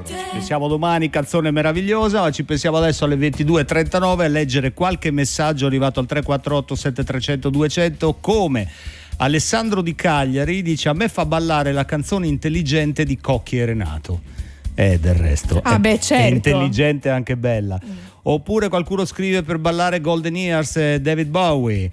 però. Ci pensiamo domani, canzone meravigliosa, ma ci pensiamo adesso alle 22:39 a leggere qualche messaggio arrivato al 348 7300 200, come Alessandro di Cagliari dice: a me fa ballare la canzone Intelligente di Cocchi e Renato. Del resto certo. È intelligente e anche bella. Oppure qualcuno scrive per ballare Golden Years, David Bowie.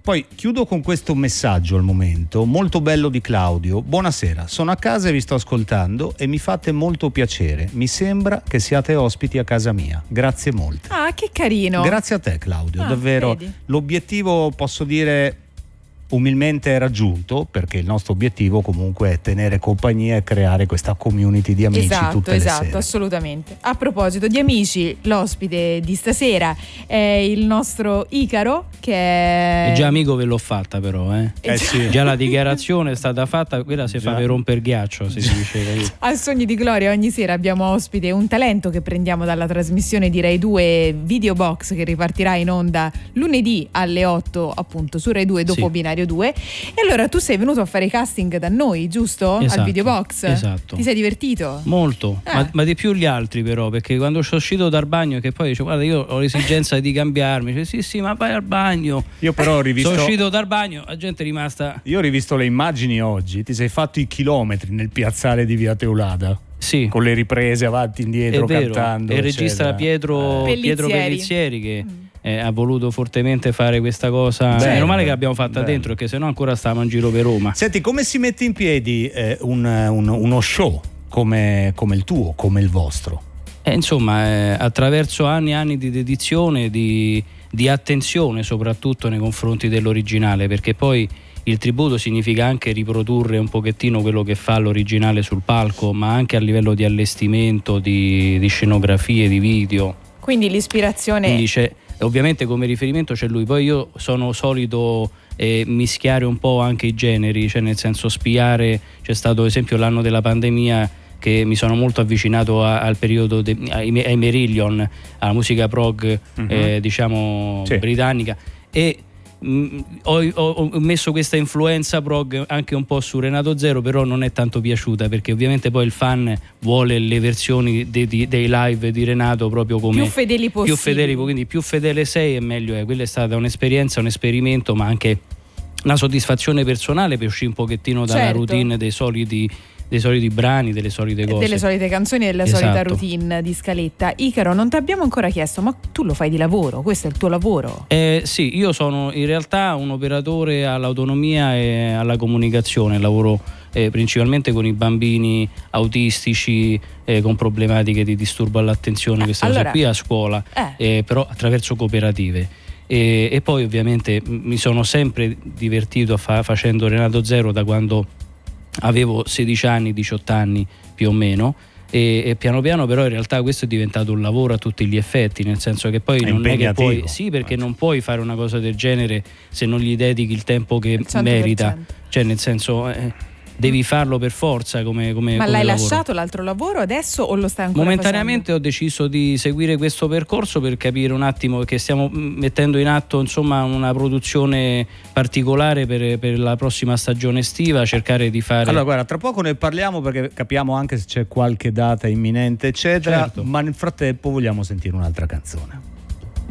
Poi chiudo con questo messaggio al momento, molto bello, di Claudio. Buonasera, sono a casa e vi sto ascoltando e mi fate molto piacere. Mi sembra che siate ospiti a casa mia. Grazie molto. Ah, che carino. Grazie a te, Claudio, davvero. Vedi. L'obiettivo, posso dire, umilmente è raggiunto, perché il nostro obiettivo comunque è tenere compagnia e creare questa community di amici tutte le sere. Assolutamente. A proposito di amici, l'ospite di stasera è il nostro Icaro, che è già amico, ve l'ho fatta però, sì. Già la dichiarazione è stata fatta, quella si fa per romper ghiaccio, si dice. A Sogni di Gloria ogni sera abbiamo ospite un talento che prendiamo dalla trasmissione di Rai 2 Video Box, che ripartirà in onda lunedì alle 8 appunto su Rai 2 dopo Binario 2. E allora tu sei venuto a fare casting da noi, giusto? Esatto, al Video Box. Esatto. Ti sei divertito? Molto, ma di più gli altri però, perché quando sono uscito dal bagno, che poi dice guarda io ho l'esigenza di cambiarmi, dice sì ma vai al bagno. Io però ho rivisto, sono uscito dal bagno, la gente è rimasta. Io ho rivisto le immagini oggi, ti sei fatto i chilometri nel piazzale di Via Teulada. Sì. Con le riprese avanti e indietro, cantando. E il regista Pietro Pellizieri che ha voluto fortemente fare questa cosa. Meno male che l'abbiamo fatta dentro, perché sennò ancora stavamo in giro per Roma. Senti, come si mette in piedi uno show come il tuo, come il vostro? Insomma, attraverso anni e anni di dedizione, di attenzione soprattutto nei confronti dell'originale, perché poi il tributo significa anche riprodurre un pochettino quello che fa l'originale sul palco, ma anche a livello di allestimento, di scenografie, di video. Quindi l'ispirazione. Quindi ovviamente come riferimento c'è lui. Poi io sono solito mischiare un po' anche i generi, cioè nel senso spiare. C'è stato ad esempio l'anno della pandemia che mi sono molto avvicinato al periodo ai Marillion, alla musica prog britannica, e ho messo questa influenza prog anche un po' su Renato Zero, però non è tanto piaciuta, perché ovviamente poi il fan vuole le versioni dei live di Renato proprio come più fedeli possibili. Quindi più fedele sei e meglio è. Quella è stata un'esperienza, un esperimento, ma anche una soddisfazione personale per uscire un pochettino dalla routine dei soliti brani, delle solite cose, delle solite canzoni e della solita routine di scaletta. Icaro, non ti abbiamo ancora chiesto, ma tu lo fai di lavoro? Questo è il tuo lavoro? Sì, io sono in realtà un operatore all'autonomia e alla comunicazione. Lavoro principalmente con i bambini autistici con problematiche di disturbo all'attenzione, queste cose qui a scuola, però attraverso cooperative. E poi ovviamente mi sono sempre divertito facendo Renato Zero da quando avevo 16 anni, 18 anni più o meno, e piano piano però in realtà questo è diventato un lavoro a tutti gli effetti, nel senso che poi non è che puoi, perché non puoi fare una cosa del genere se non gli dedichi il tempo che 100%. Merita, cioè nel senso devi farlo per forza come ma l'hai lasciato l'altro lavoro adesso o lo stai ancora momentaneamente facendo? Ho deciso di seguire questo percorso per capire un attimo, che stiamo mettendo in atto insomma una produzione particolare per la prossima stagione estiva, cercare di fare. Allora guarda, tra poco ne parliamo, perché capiamo anche se c'è qualche data imminente eccetera, certo. Ma nel frattempo vogliamo sentire un'altra canzone.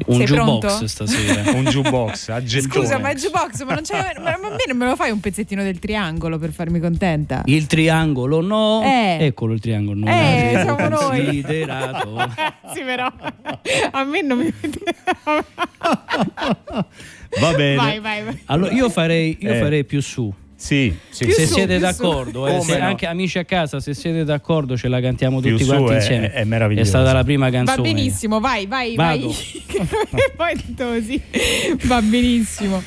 Un Sei jukebox pronto? stasera. Un jukebox a gettone. Scusa, ma il jukebox, ma non c'è, ma a me non me lo fai un pezzettino del triangolo per farmi contenta? Il triangolo no. Eccolo il triangolo, non siamo noi. Considerato. Sì, però a me non mi va bene. Vai. Allora io farei più su. Sì. Se siete d'accordo, se anche amici a casa, se siete d'accordo, ce la cantiamo tutti quanti insieme. È meraviglioso. È stata la prima canzone. Va benissimo, vai. Vado. Poi tutto così. Va benissimo.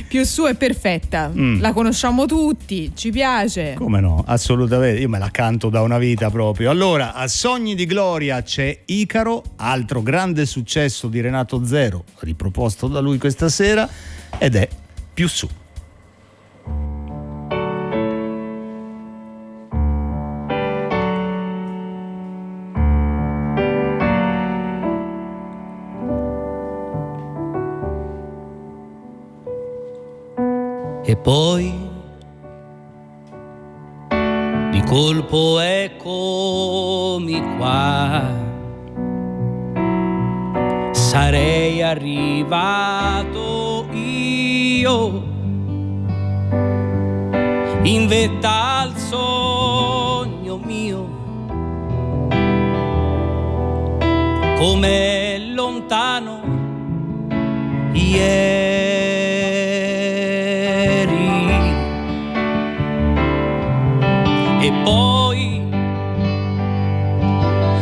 Più su è perfetta. La conosciamo tutti, ci piace. Come no, assolutamente. Io me la canto da una vita proprio. Allora, a Sogni di Gloria c'è Icaro, altro grande successo di Renato Zero, riproposto da lui questa sera, ed è Più su. E poi di colpo eccomi qua, sarei arrivato io in vetta al sogno mio, come lontano ieri, e poi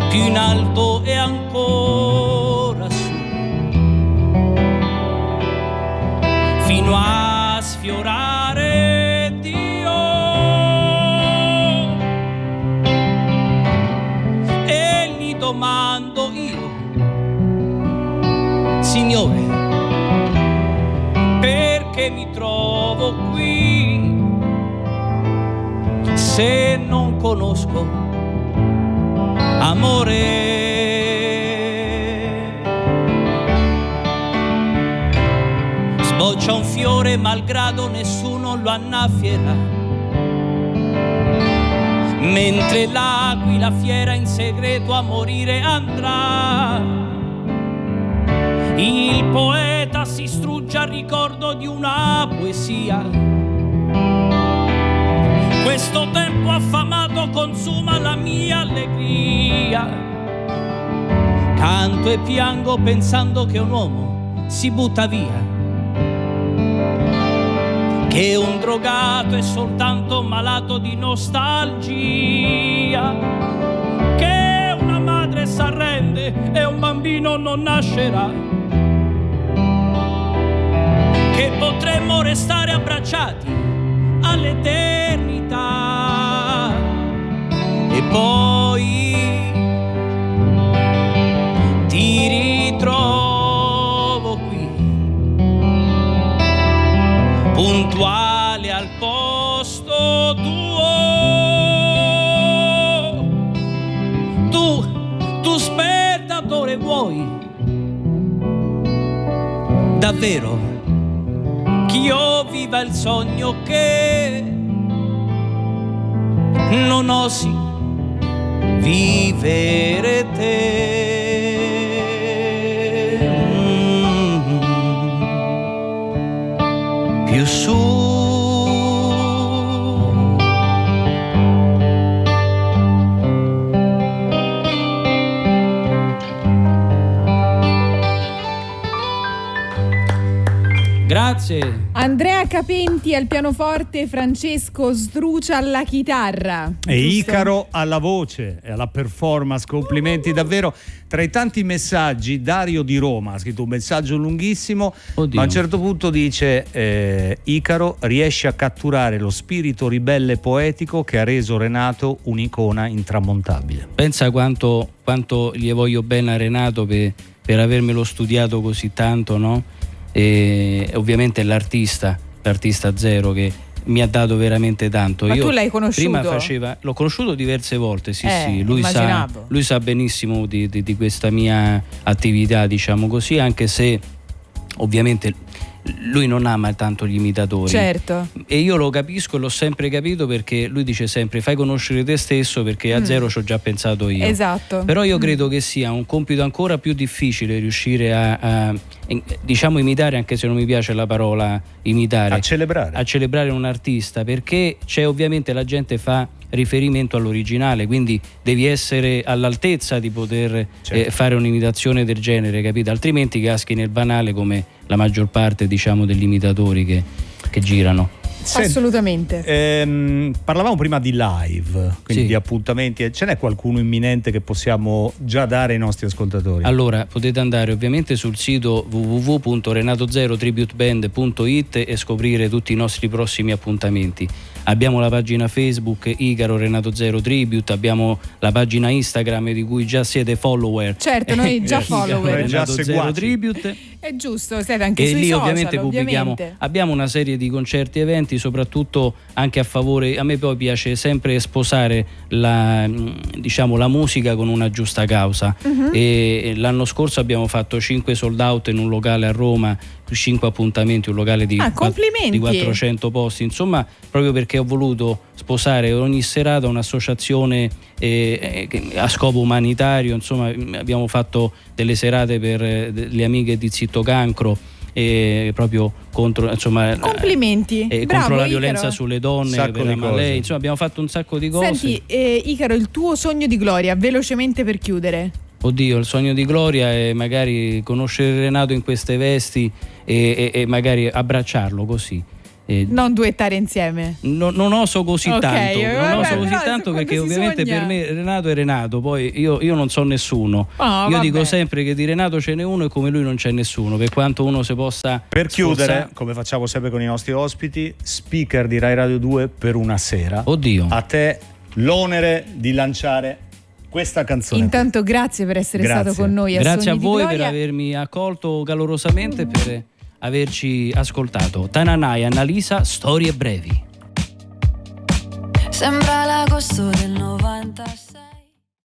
più in alto e ancora su, fino a sfiorare Dio, e gli domando io: Signore, perché mi trovo qui se non conosco amore? Sboccia un fiore malgrado nessuno lo annaffiera, mentre l'aquila fiera in segreto a morire andrà. Il poeta si strugge al ricordo di una poesia. Questo tempo affamato consuma la mia allegria. Canto e piango pensando che un uomo si butta via, che un drogato è soltanto malato di nostalgia, che una madre s'arrende e un bambino non nascerà, che potremmo restare abbracciati all'eternità, e poi ti ritrovo qui, puntuale al posto tuo. Tu spettatore vuoi davvero ch'io viva il sogno che non osi vivere te. Più su grazie. Andrea Capenti al pianoforte, Francesco Sdrucia alla chitarra. E giusto? Icaro alla voce e alla performance. Complimenti davvero. Tra i tanti messaggi, Dario di Roma ha scritto un messaggio lunghissimo. Oddio. Ma a un certo punto dice: Icaro riesce a catturare lo spirito ribelle poetico che ha reso Renato un'icona intramontabile. Pensa quanto gli voglio bene a Renato per avermelo studiato così tanto, no? E ovviamente l'artista zero che mi ha dato veramente tanto. Ma io tu l'hai conosciuto? Prima l'ho conosciuto diverse volte, sì, lui immaginavo. lui sa benissimo di questa mia attività, diciamo così, anche se ovviamente lui non ama tanto gli imitatori. Certo. E io lo capisco e l'ho sempre capito, perché lui dice sempre: fai conoscere te stesso, perché a zero ci ho già pensato io. Esatto. Però io credo che sia un compito ancora più difficile riuscire a diciamo imitare, anche se non mi piace la parola imitare, A celebrare un artista, perché c'è ovviamente, la gente fa riferimento all'originale, quindi devi essere all'altezza di poter fare un'imitazione del genere, capito? Altrimenti caschi nel banale, come la maggior parte, diciamo, degli imitatori che girano. Assolutamente. Parlavamo prima di live, quindi Sì. di appuntamenti. Ce n'è qualcuno imminente che possiamo già dare ai nostri ascoltatori? Allora, potete andare ovviamente sul sito www.renato0tributeband.it e scoprire tutti i nostri prossimi appuntamenti. Abbiamo la pagina Facebook Icaro Renato Zero Tribute, abbiamo la pagina Instagram di cui già siete follower. Certo, noi già Icaro follower. già Renato Zero seguaci. Tribute. È giusto, siete anche E sui lì social, ovviamente pubblichiamo, ovviamente. abbiamo una serie di concerti e eventi. interventi soprattutto anche a favore. A me poi piace sempre sposare la musica con una giusta causa. E l'anno scorso abbiamo fatto 5 sold out in un locale a Roma, 5 appuntamenti, un locale di 400 posti, insomma, proprio perché ho voluto sposare ogni serata un'associazione a scopo umanitario. Insomma, abbiamo fatto delle serate per le amiche di Zitto Cancro, proprio contro, insomma, complimenti, contro la violenza Icaro. Sulle donne, per lei, insomma, abbiamo fatto un sacco di cose. Senti, Icaro, il tuo sogno di gloria, velocemente per chiudere. Oddio, il sogno di gloria è magari conoscere Renato in queste vesti e magari abbracciarlo così. Non duettare insieme. Non oso così tanto, perché ovviamente per me Renato è Renato, poi io non so nessuno. Io dico sempre che di Renato ce n'è uno e come lui non c'è nessuno, per quanto uno si possa. Per chiudere, come facciamo sempre con i nostri ospiti, speaker di Rai Radio 2 per una sera. Oddio. A te l'onere di lanciare questa canzone. Intanto grazie per essere stato con noi. Grazie a voi per avermi accolto calorosamente, per averci ascoltato. Tananai, Annalisa, Storie brevi. Sembra l'agosto del 96.